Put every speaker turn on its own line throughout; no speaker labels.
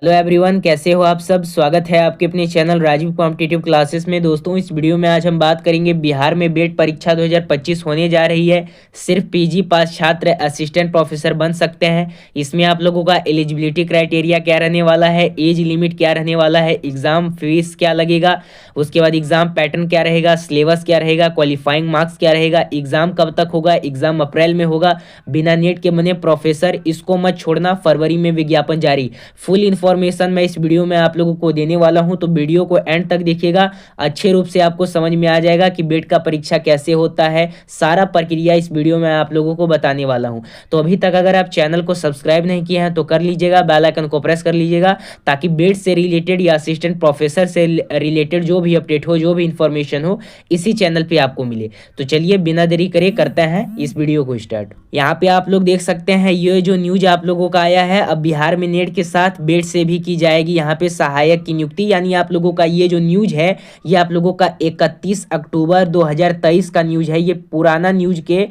Hello everyone, कैसे हो आप सब। स्वागत है आपके अपने चैनल राजीव कॉम्पिटिटिव क्लासेस में। दोस्तों, इस वीडियो में आज हम बात करेंगे बिहार में बेट परीक्षा 2025 होने जा रही है। सिर्फ पीजी पास छात्र असिस्टेंट प्रोफेसर बन सकते हैं। इसमें आप लोगों का एलिजिबिलिटी क्राइटेरिया क्या रहने वाला है, एज लिमिट क्या रहने वाला है, एग्जाम फीस क्या लगेगा, उसके बाद एग्जाम पैटर्न क्या रहेगा, सिलेबस क्या रहेगा, क्वालिफाइंग मार्क्स क्या रहेगा, एग्जाम कब तक होगा, एग्जाम अप्रैल में होगा, बिना नेट के बने प्रोफेसर, इसको मत छोड़ना, फरवरी में विज्ञापन जारी। फुल इन्फॉर्मेशन मैं इस वीडियो में आप लोगों को देने वाला हूं, तो वीडियो को एंड तक देखिएगा। अच्छे रूप से आपको समझ में आ जाएगा कि बेट का परीक्षा कैसे होता है। सारा प्रक्रिया इस वीडियो में आप लोगों को बताने वाला हूं। तो अभी तक अगर आप चैनल को सब्सक्राइब नहीं किए हैं तो कर लीजिएगा, बेल आइकन को प्रेस कर लीजिएगा, ताकि बेट से रिलेटेड या असिस्टेंट प्रोफेसर से रिलेटेड जो भी अपडेट हो, जो भी इंफॉर्मेशन हो, इसी चैनल पे आपको मिले। तो चलिए बिना देरी करे करते हैं इस वीडियो को स्टार्ट। यहाँ पे आप लोग देख सकते हैं, ये जो न्यूज आप लोगों का आया है, अब बिहार में नेट के साथ बेट से भी की जाएगी यहाँ पे सहायक की नियुक्ति। यानी आप लोगों का ये जो न्यूज है, ये आप लोगों का 31 अक्टूबर 2023 का न्यूज है। ये पुराना न्यूज के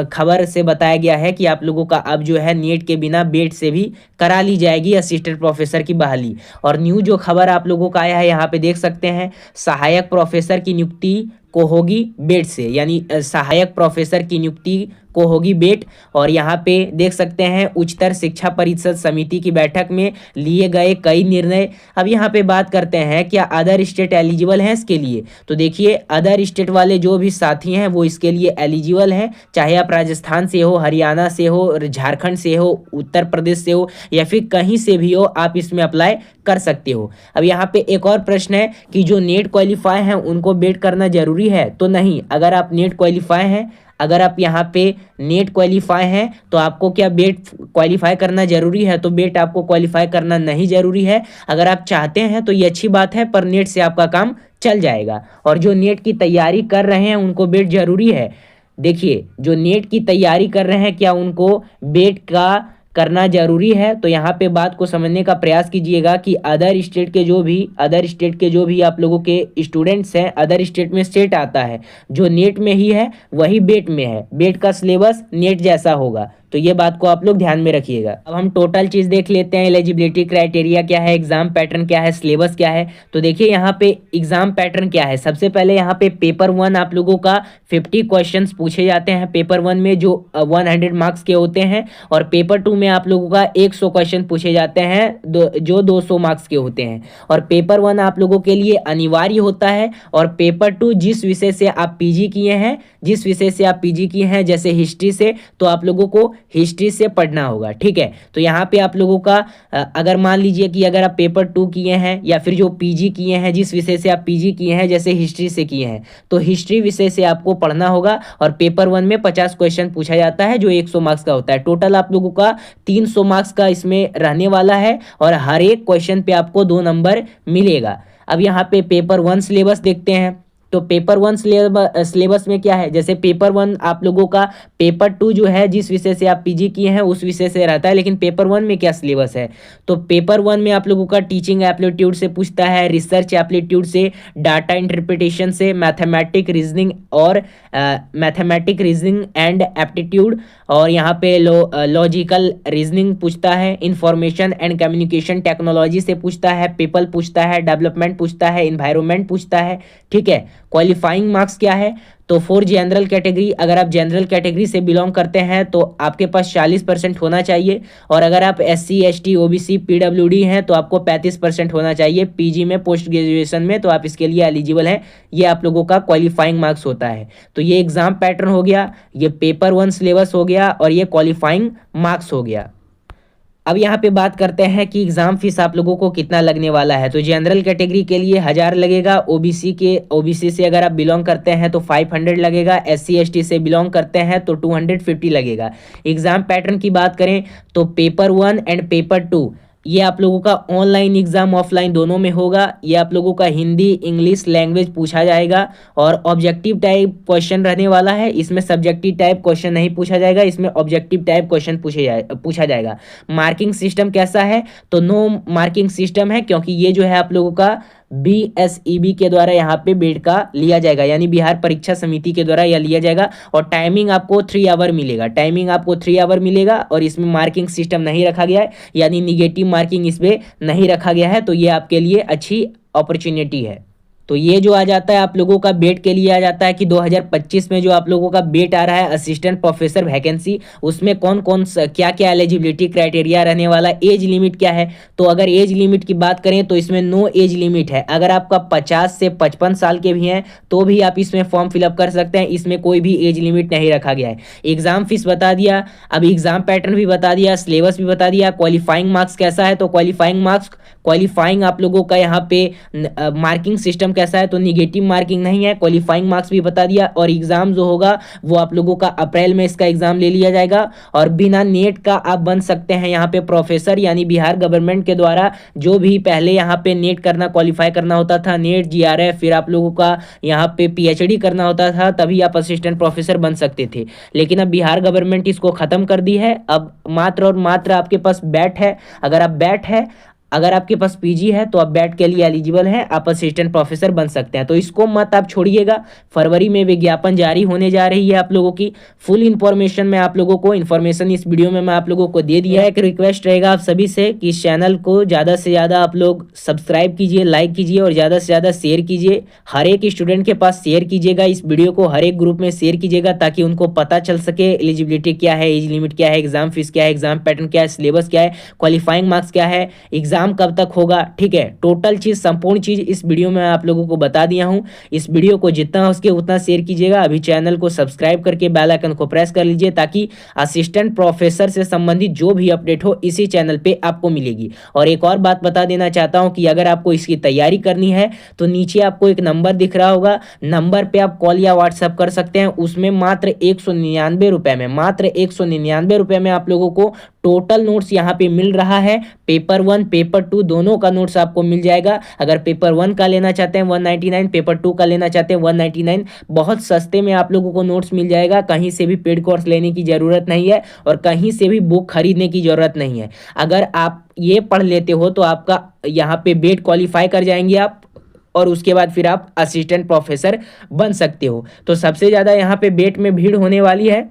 खबर से बताया गया है कि आप लोगों का अब जो है नेट के बिना बेट से भी करा ली जाएगी असिस्टेंट प्रोफेसर की बहाली। और न्यूज जो खबर आप लोगों का आया है, यहाँ पे देख सकते हैं, सहायक प्रोफेसर की नियुक्ति को होगी बेट से, यानी सहायक प्रोफेसर की नियुक्ति को होगी बेट। और यहाँ पे देख सकते हैं, उच्चतर शिक्षा परिषद समिति की बैठक में लिए गए कई निर्णय। अब यहाँ पे बात करते हैं, क्या अदर स्टेट एलिजिबल हैं इसके लिए। तो देखिए, अदर स्टेट वाले जो भी साथी हैं वो इसके लिए एलिजिबल हैं, चाहे आप राजस्थान से हो, हरियाणा से हो, झारखंड से हो, उत्तर प्रदेश से हो, या फिर कहीं से भी हो, आप इसमें अप्लाई कर सकते हो। अब यहाँ पे एक और प्रश्न है कि जो नेट क्वालिफाई हैं उनको बेट करना जरूरी है। तो नहीं, अगर आप नेट क्वालिफाई हैं, अगर आप यहाँ पे नेट क्वालिफाई हैं, तो आपको क्या बेट क्वालिफाई करना जरूरी है? तो बेट आपको क्वालिफाई करना नहीं जरूरी है। अगर आप चाहते हैं तो ये अच्छी बात है, पर नेट से आपका काम चल जाएगा। और जो नेट की तैयारी कर रहे हैं उनको बेट जरूरी है। देखिए, जो नेट की तैयारी कर रहे हैं, क्या उनको बेट का करना जरूरी है? तो यहाँ पे बात को समझने का प्रयास कीजिएगा कि अदर स्टेट के जो भी आप लोगों के स्टूडेंट्स हैं, अदर स्टेट में स्टेट आता है, जो नेट में ही है वही बेट में है। बेट का सिलेबस नेट जैसा होगा, तो ये बात को आप लोग ध्यान में रखिएगा। अब हम टोटल चीज देख लेते हैं, एलिजिबिलिटी क्राइटेरिया क्या है, एग्जाम पैटर्न क्या है, सिलेबस क्या है। तो देखिए, यहाँ पे एग्जाम पैटर्न क्या है। सबसे पहले यहाँ पे पेपर 1 आप लोगों का 50 क्वेश्चंस पूछे जाते हैं पेपर 1 में, जो 100 मार्क्स के होते हैं। और पेपर 2 में आप लोगों का 100 क्वेश्चन पूछे जाते हैं, जो 200 मार्क्स के होते हैं। और पेपर 1 आप लोगों के लिए अनिवार्य होता है। और पेपर 2 जिस विषय से आप पीजी किए हैं, जैसे हिस्ट्री से, तो आप लोगों को हिस्ट्री से पढ़ना होगा। ठीक है, तो यहाँ पे आप लोगों का अगर मान लीजिए कि अगर आप पेपर 2 किए हैं, या फिर जो पीजी किए हैं, जिस विषय से आप पीजी किए हैं, जैसे हिस्ट्री से किए हैं, तो हिस्ट्री विषय से आपको पढ़ना होगा। और पेपर 1 में 50 क्वेश्चन पूछा जाता है, जो 100 मार्क्स का होता है। टोटल आप लोगों का 300 मार्क्स का इसमें रहने वाला है, और हर एक क्वेश्चन पे आपको 2 नंबर मिलेगा। अब यहाँ पे पेपर 1 सिलेबस देखते हैं। तो पेपर 1 सिलेबस में क्या है, जैसे पेपर 1 आप लोगों का, पेपर 2 जो है जिस विषय से आप पीजी किए हैं उस विषय से रहता है, लेकिन पेपर 1 में क्या सिलेबस है। तो पेपर 1 में आप लोगों का टीचिंग एप्टीट्यूड से पूछता है, रिसर्च एप्टीट्यूड से, डाटा इंटरप्रिटेशन से, मैथमेटिक रीजनिंग एंड एप्टीट्यूड, और यहाँ पे लॉजिकल रीजनिंग पूछता है, इंफॉर्मेशन एंड कम्युनिकेशन टेक्नोलॉजी से पूछता है, पीपल पूछता है, डेवलपमेंट पूछता है, इन्वायरमेंट पूछता है। ठीक है, क्वालिफाइंग मार्क्स क्या है। तो फॉर जनरल कैटेगरी, अगर आप जनरल कैटेगरी से बिलोंग करते हैं तो आपके पास 40% होना चाहिए। और अगर आप SC ST OBC PWD हैं तो आपको 35% होना चाहिए। पीजी में, पोस्ट ग्रेजुएशन में, तो आप इसके लिए एलिजिबल हैं। ये आप लोगों का क्वालिफाइंग मार्क्स होता है। तो ये एग्जाम पैटर्न हो गया, ये पेपर 1 सिलेबस हो गया, और ये क्वालिफाइंग मार्क्स हो गया। अब यहाँ पे बात करते हैं कि एग्जाम फीस आप लोगों को कितना लगने वाला है। तो जनरल कैटेगरी के लिए 1000 लगेगा, ओबीसी से अगर आप बिलोंग करते हैं तो 500 लगेगा, SC ST से बिलोंग करते हैं तो 250 लगेगा। एग्जाम पैटर्न की बात करें तो पेपर 1 एंड पेपर 2 ये आप लोगों का ऑनलाइन एग्जाम, ऑफलाइन दोनों में होगा। ये आप लोगों का हिंदी इंग्लिश लैंग्वेज पूछा जाएगा, और ऑब्जेक्टिव टाइप क्वेश्चन रहने वाला है। इसमें सब्जेक्टिव टाइप क्वेश्चन नहीं पूछा जाएगा, इसमें ऑब्जेक्टिव टाइप क्वेश्चन पूछा जाएगा। मार्किंग सिस्टम कैसा है, तो नो मार्किंग सिस्टम है, क्योंकि ये जो है आप लोगों का BSEB के द्वारा यहाँ पे बेट का लिया जाएगा, यानी बिहार परीक्षा समिति के द्वारा यह लिया जाएगा। और टाइमिंग आपको 3 आवर मिलेगा, टाइमिंग आपको 3 आवर मिलेगा। और इसमें मार्किंग सिस्टम नहीं रखा गया है, यानी निगेटिव मार्किंग इस पर नहीं रखा गया है। तो ये आपके लिए अच्छी अपॉर्चुनिटी है। तो ये जो आ जाता है आप लोगों का बेट के लिए आ जाता है कि 2025 में जो आप लोगों का बेट आ रहा है असिस्टेंट प्रोफेसर वैकेंसी, उसमें कौन कौन सा क्या क्या एलिजिबिलिटी क्राइटेरिया रहने वाला, एज लिमिट क्या है। तो अगर एज लिमिट की बात करें तो इसमें नो एज लिमिट है। अगर आपका 50 से 55 साल के भी हैं तो भी आप इसमें फॉर्म फिलअप कर सकते हैं, इसमें कोई भी एज लिमिट नहीं रखा गया है। एग्जाम फीस बता दिया, अब एग्जाम पैटर्न भी बता दिया, सिलेबस भी बता दिया, क्वालिफाइंग मार्क्स कैसा है। तो क्वालिफाइंग आप लोगों का यहाँ पे मार्किंग सिस्टम कैसा है, तो निगेटिव मार्किंग नहीं है, क्वालिफाइंग मार्क्स भी बता दिया। और एग्जाम जो होगा वो आप लोगों का अप्रैल में इसका एग्जाम ले लिया जाएगा। और बिना नेट का आप बन सकते हैं यहाँ पे प्रोफेसर, यानी बिहार गवर्नमेंट के द्वारा जो भी पहले यहाँ पे नेट करना क्वालिफाई करना होता था, नेट GRF, फिर आप लोगों का यहाँ पे PhD करना होता था, तभी आप असिस्टेंट प्रोफेसर बन सकते थे। लेकिन अब बिहार गवर्नमेंट इसको खत्म कर दी है। अब मात्र और मात्र आपके पास बैट है, अगर आपके पास PG है तो आप बैट के लिए एलिजिबल हैं, आप असिस्टेंट प्रोफेसर बन सकते हैं। तो इसको मत आप छोड़िएगा, फरवरी में विज्ञापन जारी होने जा रही है आप लोगों की। फुल इन्फॉर्मेशन मैं आप लोगों को इस वीडियो में मैं आप लोगों को दे दिया है। एक रिक्वेस्ट रहेगा आप सभी से कि इस चैनल को ज़्यादा से ज़्यादा आप लोग सब्सक्राइब कीजिए, लाइक कीजिए और ज़्यादा से ज़्यादा शेयर कीजिए। हर एक स्टूडेंट के पास शेयर कीजिएगा, इस वीडियो को हर एक ग्रुप में शेयर कीजिएगा ताकि उनको पता चल सके एलिजिबिलिटी क्या है, एज लिमिट क्या है, एग्जाम फीस क्या है, एग्जाम पैटर्न क्या है, सिलेबस क्या है, क्वालिफाइंग मार्क्स क्या है, एग्जाम कब तक होगा। ठीक है, टोटल चीज संपूर्ण चीज इस वीडियो में आप लोगों को बता दिया हूं। इस वीडियो को जितना हो सके उतना शेयर कीजिएगा। अभी चैनल को सब्सक्राइब करके बेल आइकन को प्रेस कर लीजिए ताकि असिस्टेंट प्रोफेसर से संबंधित जो भी अपडेट हो इसी चैनल पे आपको मिलेगी। और एक और बात बता देना चाहता हूं कि अगर आपको इसकी तैयारी करनी है तो नीचे आपको एक नंबर दिख रहा होगा, नंबर पे आप कॉल या व्हाट्सएप कर सकते हैं। उसमें मात्र 199 रुपए में, मात्र 199 रुपए में आप लोगों को टोटल नोट्स यहाँ पे मिल रहा है। पेपर 1 पेपर 2 दोनों का नोट्स आपको मिल जाएगा। अगर पेपर 1 का लेना चाहते हैं 199, पेपर 2 का लेना चाहते हैं 199। बहुत सस्ते में आप लोगों को नोट्स मिल जाएगा, कहीं से भी पेड कोर्स लेने की जरूरत नहीं है और कहीं से भी बुक खरीदने की जरूरत नहीं है। अगर आप ये पढ़ लेते हो तो आपका यहाँ पे बेट क्वालिफाई कर जाएंगे आप, और उसके बाद फिर आप असिस्टेंट प्रोफेसर बन सकते हो। तो सबसे ज़्यादा यहाँ पे बेट में भीड़ होने वाली है,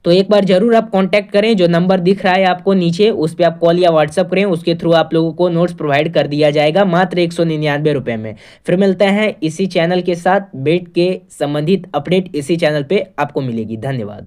तो एक बार जरूर आप कांटेक्ट करें। जो नंबर दिख रहा है आपको नीचे उस पर आप कॉल या व्हाट्सअप करें, उसके थ्रू आप लोगों को नोट्स प्रोवाइड कर दिया जाएगा मात्र 199 रुपये में। फिर मिलते हैं इसी चैनल के साथ, बेट के संबंधित अपडेट इसी चैनल पे आपको मिलेगी। धन्यवाद।